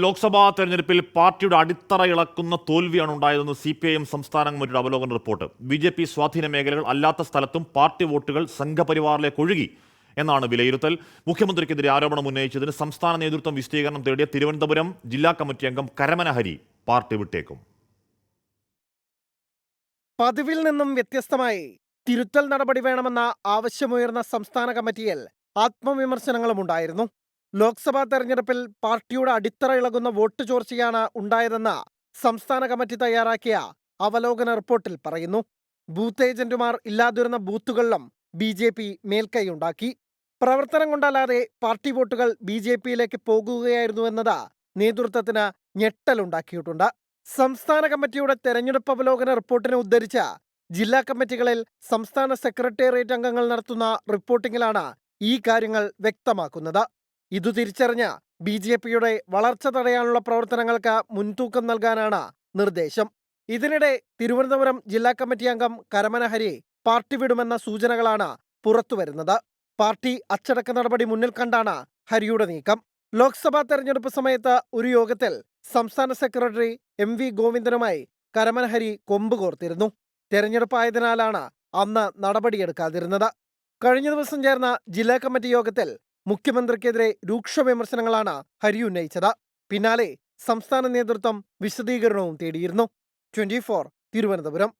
ലോക്സഭാ തെരഞ്ഞെടുപ്പിൽ പാർട്ടിയുടെ അടിത്തറ ഇളക്കുന്ന തോൽവിയാണ് ഉണ്ടായതെന്ന് CPIM സംസ്ഥാന കമ്മിറ്റിയുടെ അവലോകന റിപ്പോർട്ട്. BJP സ്വാധീന മേഖലകൾ അല്ലാത്ത സ്ഥലത്തും പാർട്ടി വോട്ടുകൾ സംഘപരിവാറിലേക്ക് ഒഴുകി എന്നാണ് വിലയിരുത്തൽ. മുഖ്യമന്ത്രിക്കെതിരെ ആരോപണം ഉന്നയിച്ചതിന് സംസ്ഥാന നേതൃത്വം വിശദീകരണം തേടിയ തിരുവനന്തപുരം ജില്ലാ കമ്മിറ്റി അംഗം കരമന ഹരി പാർട്ടി വിട്ടേക്കും. പതിവിൽ നിന്നും വ്യത്യസ്തമായി തിരുത്തൽ നടപടി വേണമെന്ന ആവശ്യമുയർന്ന സംസ്ഥാന കമ്മിറ്റിയിൽ ആത്മവിമർശനങ്ങളും ഉണ്ടായിരുന്നു. ലോക്സഭാ തെരഞ്ഞെടുപ്പിൽ പാർട്ടിയുടെ അടിത്തറ ഇളകുന്ന വോട്ട് ചോർച്ചയാണ് ഉണ്ടായതെന്ന് സംസ്ഥാന കമ്മിറ്റി തയ്യാറാക്കിയ അവലോകന റിപ്പോർട്ടിൽ പറയുന്നു. ബൂത്ത് ഏജന്റുമാർ ഇല്ലാതിരുന്ന ബൂത്തുകളിലും BJP മേൽക്കൈയുണ്ടാക്കി. പ്രവർത്തനം കൊണ്ടല്ലാതെ പാർട്ടി വോട്ടുകൾ BJPയിലേക്ക് പോകുകയായിരുന്നുവെന്നത് നേതൃത്വത്തിന് ഞെട്ടലുണ്ടാക്കിയിട്ടുണ്ട്. സംസ്ഥാന കമ്മിറ്റിയുടെ തെരഞ്ഞെടുപ്പ് അവലോകന റിപ്പോർട്ടിനെ ഉദ്ധരിച്ച ജില്ലാ കമ്മിറ്റികളിൽ സംസ്ഥാന സെക്രട്ടേറിയറ്റ് അംഗങ്ങൾ നടത്തുന്ന റിപ്പോർട്ടിങ്ങിലാണ് ഈ കാര്യങ്ങൾ വ്യക്തമാക്കുന്നത്. ഇതു തിരിച്ചറിഞ്ഞ BJPയുടെ വളർച്ച തടയാനുള്ള പ്രവർത്തനങ്ങൾക്ക് മുൻതൂക്കം നൽകാനാണ് നിർദ്ദേശം. ഇതിനിടെ തിരുവനന്തപുരം ജില്ലാ കമ്മിറ്റി അംഗം കരമന ഹരി പാർട്ടി വിടുമെന്ന സൂചനകളാണ് പുറത്തുവരുന്നത്. പാർട്ടി അച്ചടക്ക നടപടി മുന്നിൽ കണ്ടാണ് ഹരിയുടെ നീക്കം. ലോക്സഭാ തെരഞ്ഞെടുപ്പ് സമയത്ത് ഒരു യോഗത്തിൽ സംസ്ഥാന സെക്രട്ടറി MV ഗോവിന്ദനുമായി കരമന ഹരി കൊമ്പ് കോർത്തിരുന്നു. തെരഞ്ഞെടുപ്പായതിനാലാണ് അന്ന് നടപടിയെടുക്കാതിരുന്നത്. കഴിഞ്ഞ ദിവസം ചേർന്ന ജില്ലാ കമ്മിറ്റി യോഗത്തിൽ മുഖ്യമന്ത്രിക്കെതിരെ രൂക്ഷ വിമർശനങ്ങളാണ് ഹരി ഉന്നയിച്ചത്. പിന്നാലെ സംസ്ഥാന നേതൃത്വം വിശദീകരണവും തേടിയിരുന്നു. 24 തിരുവനന്തപുരം.